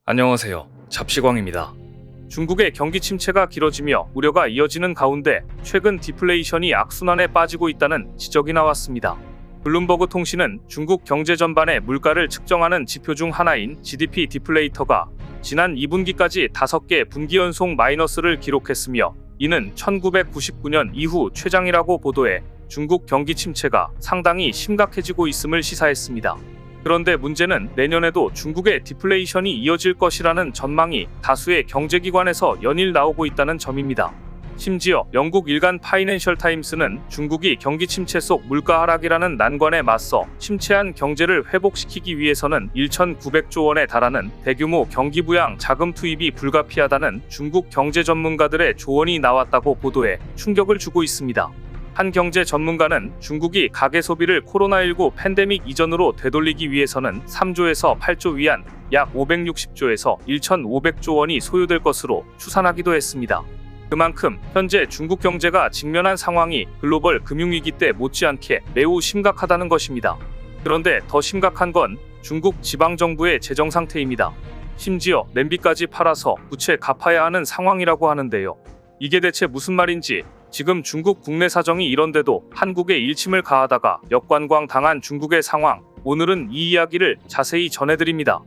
안녕하세요. 잡시광입니다. 중국의 경기 침체가 길어지며 우려가 이어지는 가운데 최근 디플레이션이 악순환에 빠지고 있다는 지적이 나왔습니다. 블룸버그 통신은 중국 경제 전반의 물가를 측정하는 지표 중 하나인 GDP 디플레이터가 지난 2분기까지 5개 분기 연속 마이너스를 기록했으며 이는 1999년 이후 최장이라고 보도해 중국 경기 침체가 상당히 심각해지고 있음을 시사했습니다. 그런데 문제는 내년에도 중국의 디플레이션이 이어질 것이라는 전망이 다수의 경제기관에서 연일 나오고 있다는 점입니다. 심지어 영국 일간 파이낸셜 타임스는 중국이 경기 침체 속 물가 하락이라는 난관에 맞서 침체한 경제를 회복시키기 위해서는 1,900조 원에 달하는 대규모 경기 부양 자금 투입이 불가피하다는 중국 경제 전문가들의 조언이 나왔다고 보도해 충격을 주고 있습니다. 한 경제 전문가는 중국이 가계 소비를 코로나19 팬데믹 이전으로 되돌리기 위해서는 3조에서 8조 위안 약 560조에서 1,500조 원이 소요될 것으로 추산하기도 했습니다. 그만큼 현재 중국 경제가 직면한 상황이 글로벌 금융위기 때 못지않게 매우 심각하다는 것입니다. 그런데 더 심각한 건 중국 지방정부의 재정 상태입니다. 심지어 냄비까지 팔아서 부채 갚아야 하는 상황이라고 하는데요. 이게 대체 무슨 말인지, 지금 중국 국내 사정이 이런데도 한국에 일침을 가하다가 역관광 당한 중국의 상황, 오늘은 이 이야기를 자세히 전해드립니다.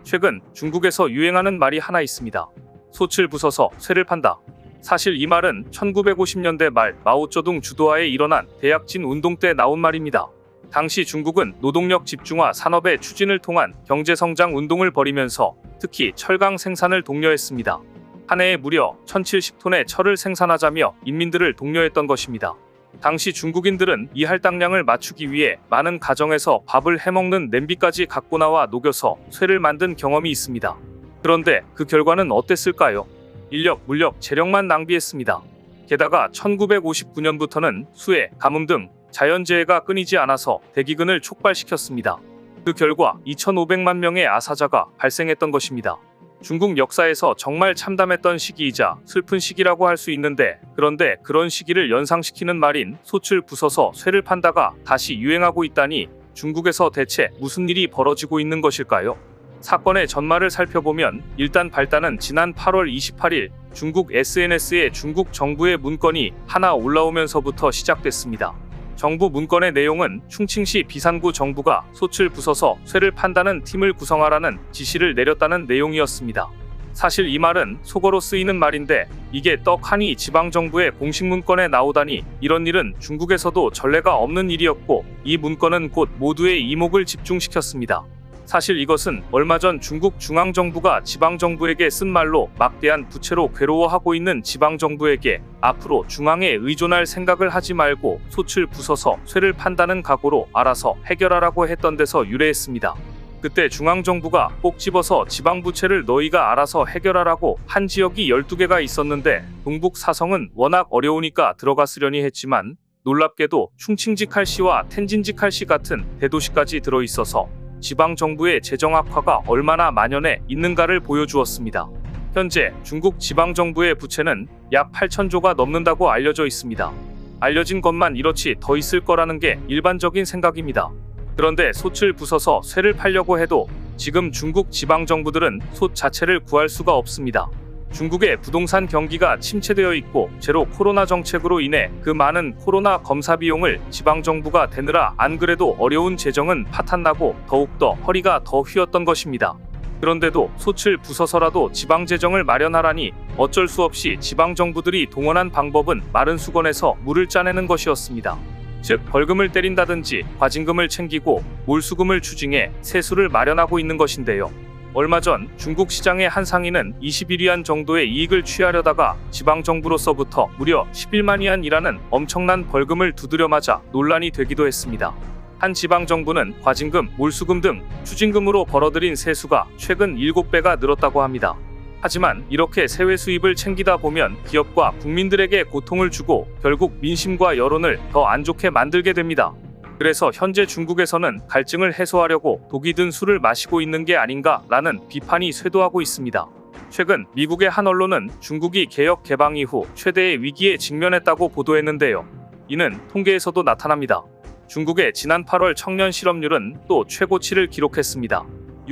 최근 중국에서 유행하는 말이 하나 있습니다. 솥을 부숴서 쇠를 판다. 사실 이 말은 1950년대 말 마오쩌둥 주도하에 일어난 대약진 운동 때 나온 말입니다. 당시 중국은 노동력 집중화 산업의 추진을 통한 경제성장 운동을 벌이면서 특히 철강 생산을 독려했습니다. 한 해에 무려 1,070톤의 철을 생산하자며 인민들을 독려했던 것입니다. 당시 중국인들은 이 할당량을 맞추기 위해 많은 가정에서 밥을 해먹는 냄비까지 갖고 나와 녹여서 쇠를 만든 경험이 있습니다. 그런데 그 결과는 어땠을까요? 인력, 물력, 재력만 낭비했습니다. 게다가 1959년부터는 수해, 가뭄 등 자연재해가 끊이지 않아서 대기근을 촉발시켰습니다. 그 결과 2,500만 명의 아사자가 발생했던 것입니다. 중국 역사에서 정말 참담했던 시기이자 슬픈 시기라고 할 수 있는데, 그런데 그런 시기를 연상시키는 말인 솥을 부숴서 쇠를 판다가 다시 유행하고 있다니 중국에서 대체 무슨 일이 벌어지고 있는 것일까요? 사건의 전말을 살펴보면 일단 발단은 지난 8월 28일 중국 SNS에 중국 정부의 문건이 하나 올라오면서부터 시작됐습니다. 정부 문건의 내용은 충칭시 비산구 정부가 솥을 부숴서 쇠를 판다는 팀을 구성하라는 지시를 내렸다는 내용이었습니다. 사실 이 말은 속어로 쓰이는 말인데 이게 떡하니 지방정부의 공식 문건에 나오다니, 이런 일은 중국에서도 전례가 없는 일이었고 이 문건은 곧 모두의 이목을 집중시켰습니다. 사실 이것은 얼마 전 중국 중앙정부가 지방정부에게 쓴 말로 막대한 부채로 괴로워하고 있는 지방정부에게 앞으로 중앙에 의존할 생각을 하지 말고 솥을 부숴서 쇠를 판다는 각오로 알아서 해결하라고 했던 데서 유래했습니다. 그때 중앙정부가 꼭 집어서 지방부채를 너희가 알아서 해결하라고 한 지역이 12개가 있었는데 동북 사성은 워낙 어려우니까 들어갔으려니 했지만 놀랍게도 충칭지칼시와 텐진지칼시 같은 대도시까지 들어있어서 지방정부의 재정 악화가 얼마나 만연해 있는가를 보여주었습니다. 현재 중국 지방정부의 부채는 약 8,000조가 넘는다고 알려져 있습니다. 알려진 것만 이렇지 더 있을 거라는 게 일반적인 생각입니다. 그런데 솥을 부숴서 쇠를 팔려고 해도 지금 중국 지방정부들은 솥 자체를 구할 수가 없습니다. 중국의 부동산 경기가 침체되어 있고 제로 코로나 정책으로 인해 그 많은 코로나 검사 비용을 지방정부가 대느라 안 그래도 어려운 재정은 파탄나고 더욱더 허리가 더 휘었던 것입니다. 그런데도 솥을 부숴서라도 지방재정을 마련하라니 어쩔 수 없이 지방정부들이 동원한 방법은 마른 수건에서 물을 짜내는 것이었습니다. 즉 벌금을 때린다든지 과징금을 챙기고 몰수금을 추징해 세수를 마련하고 있는 것인데요. 얼마 전 중국 시장의 한 상인은 21위안 정도의 이익을 취하려다가 지방정부로서부터 무려 11만 위안이라는 엄청난 벌금을 두드려 맞아 논란이 되기도 했습니다. 한 지방정부는 과징금, 몰수금 등 추징금으로 벌어들인 세수가 최근 7배가 늘었다고 합니다. 하지만 이렇게 세외 수입을 챙기다 보면 기업과 국민들에게 고통을 주고 결국 민심과 여론을 더 안 좋게 만들게 됩니다. 그래서 현재 중국에서는 갈증을 해소하려고 독이 든 술을 마시고 있는 게 아닌가라는 비판이 쇄도하고 있습니다. 최근 미국의 한 언론은 중국이 개혁 개방 이후 최대의 위기에 직면했다고 보도했는데요. 이는 통계에서도 나타납니다. 중국의 지난 8월 청년 실업률은 또 최고치를 기록했습니다.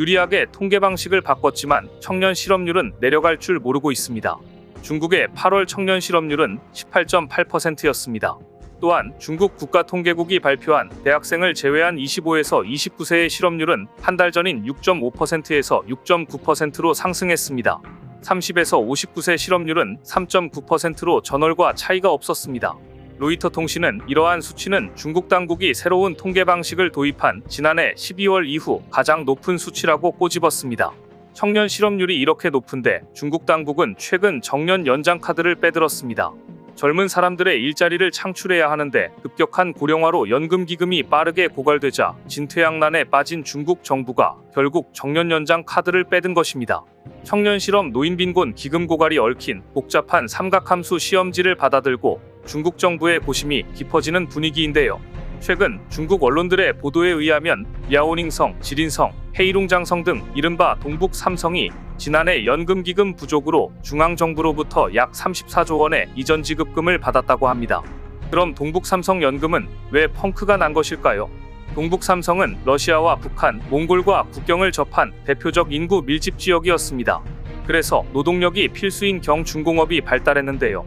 유리하게 통계 방식을 바꿨지만 청년 실업률은 내려갈 줄 모르고 있습니다. 중국의 8월 청년 실업률은 18.8%였습니다. 또한 중국 국가통계국이 발표한 대학생을 제외한 25에서 29세의 실업률은 한 달 전인 6.5%에서 6.9%로 상승했습니다. 30에서 59세 실업률은 3.9%로 전월과 차이가 없었습니다. 로이터 통신은 이러한 수치는 중국 당국이 새로운 통계 방식을 도입한 지난해 12월 이후 가장 높은 수치라고 꼬집었습니다. 청년 실업률이 이렇게 높은데 중국 당국은 최근 정년 연장 카드를 빼들었습니다. 젊은 사람들의 일자리를 창출해야 하는데 급격한 고령화로 연금 기금이 빠르게 고갈되자 진퇴양난에 빠진 중국 정부가 결국 정년 연장 카드를 빼든 것입니다. 청년 실업 노인 빈곤 기금 고갈이 얽힌 복잡한 삼각함수 시험지를 받아들고 중국 정부의 고심이 깊어지는 분위기인데요. 최근 중국 언론들의 보도에 의하면 야오닝성, 지린성, 헤이룽장성 등 이른바 동북 3성이 지난해 연금기금 부족으로 중앙정부로부터 약 34조 원의 이전 지급금을 받았다고 합니다. 그럼 동북 3성 연금은 왜 펑크가 난 것일까요? 동북 3성은 러시아와 북한, 몽골과 국경을 접한 대표적 인구 밀집 지역이었습니다. 그래서 노동력이 필수인 경중공업이 발달했는데요.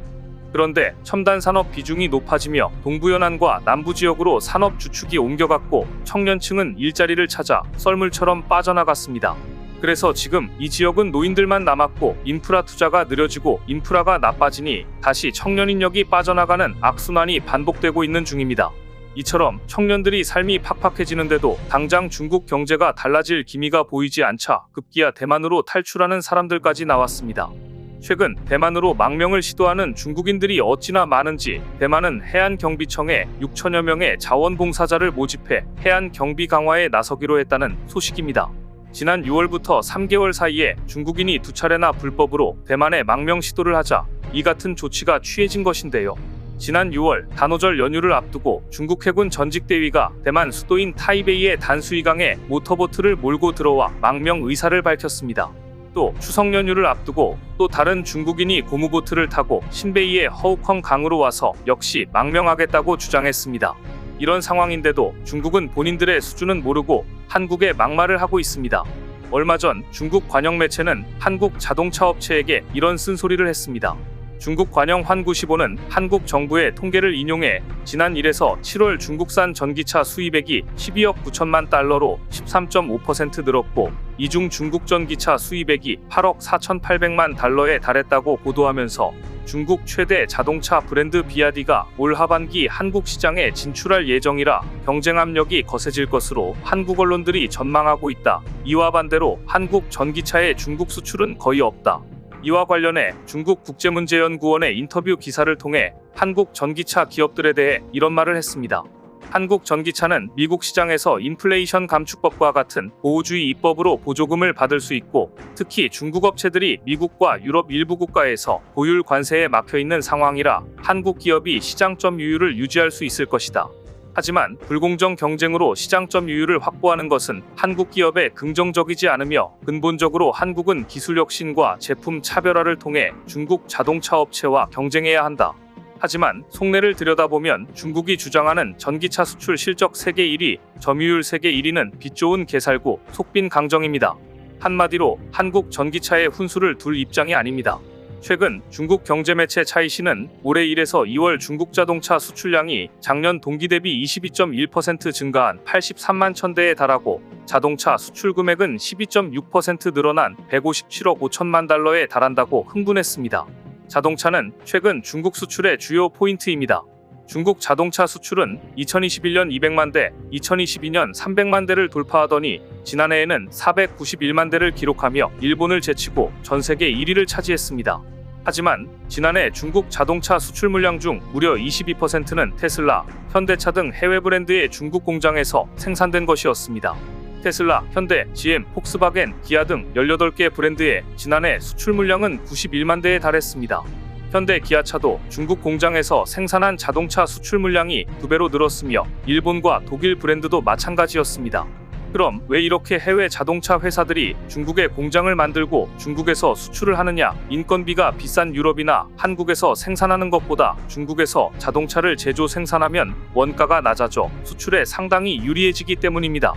그런데 첨단 산업 비중이 높아지며 동부연안과 남부지역으로 산업 주축이 옮겨갔고 청년층은 일자리를 찾아 썰물처럼 빠져나갔습니다. 그래서 지금 이 지역은 노인들만 남았고 인프라 투자가 느려지고 인프라가 나빠지니 다시 청년 인력이 빠져나가는 악순환이 반복되고 있는 중입니다. 이처럼 청년들이 삶이 팍팍해지는데도 당장 중국 경제가 달라질 기미가 보이지 않자 급기야 대만으로 탈출하는 사람들까지 나왔습니다. 최근 대만으로 망명을 시도하는 중국인들이 어찌나 많은지 대만은 해안경비청에 6천여 명의 자원봉사자를 모집해 해안경비 강화에 나서기로 했다는 소식입니다. 지난 6월부터 3개월 사이에 중국인이 2차례나 불법으로 대만에 망명 시도를 하자 이 같은 조치가 취해진 것인데요. 지난 6월 단오절 연휴를 앞두고 중국 해군 전직대위가 대만 수도인 타이베이의 단수이강에 모터보트를 몰고 들어와 망명 의사를 밝혔습니다. 또 추석 연휴를 앞두고 또 다른 중국인이 고무보트를 타고 신베이의 허우컹 강으로 와서 역시 망명하겠다고 주장했습니다. 이런 상황인데도 중국은 본인들의 수준은 모르고 한국에 막말을 하고 있습니다. 얼마 전 중국 관영 매체는 한국 자동차 업체에게 이런 쓴소리를 했습니다. 중국 관영 환구시보는 한국 정부의 통계를 인용해 지난 1에서 7월 중국산 전기차 수입액이 12억 9천만 달러로 13.5% 늘었고 이 중 중국 전기차 수입액이 8억 4,800만 달러에 달했다고 보도하면서 중국 최대 자동차 브랜드 비아디가 올 하반기 한국 시장에 진출할 예정이라 경쟁 압력이 거세질 것으로 한국 언론들이 전망하고 있다. 이와 반대로 한국 전기차의 중국 수출은 거의 없다. 이와 관련해 중국 국제문제연구원의 인터뷰 기사를 통해 한국 전기차 기업들에 대해 이런 말을 했습니다. 한국 전기차는 미국 시장에서 인플레이션 감축법과 같은 보호주의 입법으로 보조금을 받을 수 있고 특히 중국 업체들이 미국과 유럽 일부 국가에서 보율 관세에 막혀있는 상황이라 한국 기업이 시장 점유율을 유지할 수 있을 것이다. 하지만 불공정 경쟁으로 시장 점유율을 확보하는 것은 한국 기업에 긍정적이지 않으며 근본적으로 한국은 기술 혁신과 제품 차별화를 통해 중국 자동차 업체와 경쟁해야 한다. 하지만 속내를 들여다보면 중국이 주장하는 전기차 수출 실적 세계 1위, 점유율 세계 1위는 빚 좋은 개살구, 속빈 강정입니다. 한마디로 한국 전기차에 훈수를 둘 입장이 아닙니다. 최근 중국 경제매체 차이시는 올해 1에서 2월 중국 자동차 수출량이 작년 동기 대비 22.1% 증가한 83만 천대에 달하고 자동차 수출 금액은 12.6% 늘어난 157억 5천만 달러에 달한다고 흥분했습니다. 자동차는 최근 중국 수출의 주요 포인트입니다. 중국 자동차 수출은 2021년 200만 대, 2022년 300만 대를 돌파하더니 지난해에는 491만 대를 기록하며 일본을 제치고 전 세계 1위를 차지했습니다. 하지만 지난해 중국 자동차 수출 물량 중 무려 22%는 테슬라, 현대차 등 해외 브랜드의 중국 공장에서 생산된 것이었습니다. 테슬라, 현대, GM, 폭스바겐, 기아 등 18개 브랜드의 지난해 수출 물량은 91만 대에 달했습니다. 현대 기아차도 중국 공장에서 생산한 자동차 수출 물량이 2배로 늘었으며 일본과 독일 브랜드도 마찬가지였습니다. 그럼 왜 이렇게 해외 자동차 회사들이 중국에 공장을 만들고 중국에서 수출을 하느냐? 인건비가 비싼 유럽이나 한국에서 생산하는 것보다 중국에서 자동차를 제조 생산하면 원가가 낮아져 수출에 상당히 유리해지기 때문입니다.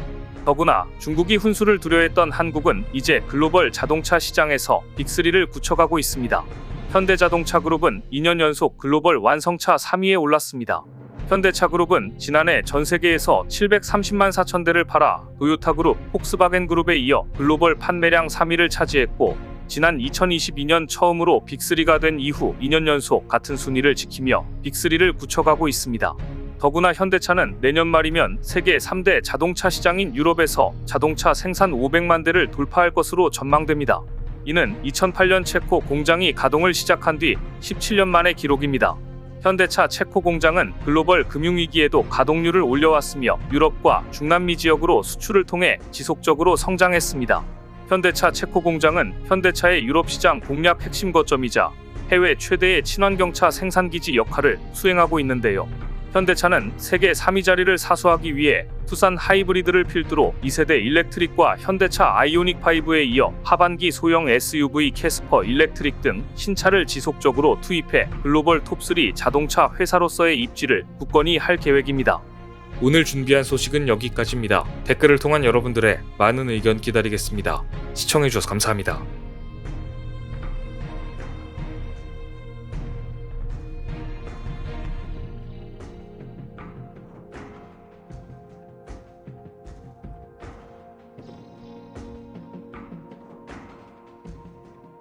더구나 중국이 훈수를 두려했던 한국은 이제 글로벌 자동차 시장에서 빅3를 굳혀가고 있습니다. 현대자동차그룹은 2년 연속 글로벌 완성차 3위에 올랐습니다. 현대차그룹은 지난해 전 세계에서 730만 4천 대를 팔아 도요타그룹, 폭스바겐그룹에 이어 글로벌 판매량 3위를 차지했고, 지난 2022년 처음으로 빅3가 된 이후 2년 연속 같은 순위를 지키며 빅3를 굳혀가고 있습니다. 더구나 현대차는 내년 말이면 세계 3대 자동차 시장인 유럽에서 자동차 생산 500만 대를 돌파할 것으로 전망됩니다. 이는 2008년 체코 공장이 가동을 시작한 뒤 17년 만의 기록입니다. 현대차 체코 공장은 글로벌 금융위기에도 가동률을 올려왔으며 유럽과 중남미 지역으로 수출을 통해 지속적으로 성장했습니다. 현대차 체코 공장은 현대차의 유럽 시장 공략 핵심 거점이자 해외 최대의 친환경차 생산기지 역할을 수행하고 있는데요. 현대차는 세계 3위 자리를 사수하기 위해 투싼 하이브리드를 필두로 2세대 일렉트릭과 현대차 아이오닉5에 이어 하반기 소형 SUV 캐스퍼 일렉트릭 등 신차를 지속적으로 투입해 글로벌 톱3 자동차 회사로서의 입지를 굳건히 할 계획입니다. 오늘 준비한 소식은 여기까지입니다. 댓글을 통한 여러분들의 많은 의견 기다리겠습니다. 시청해주셔서 감사합니다.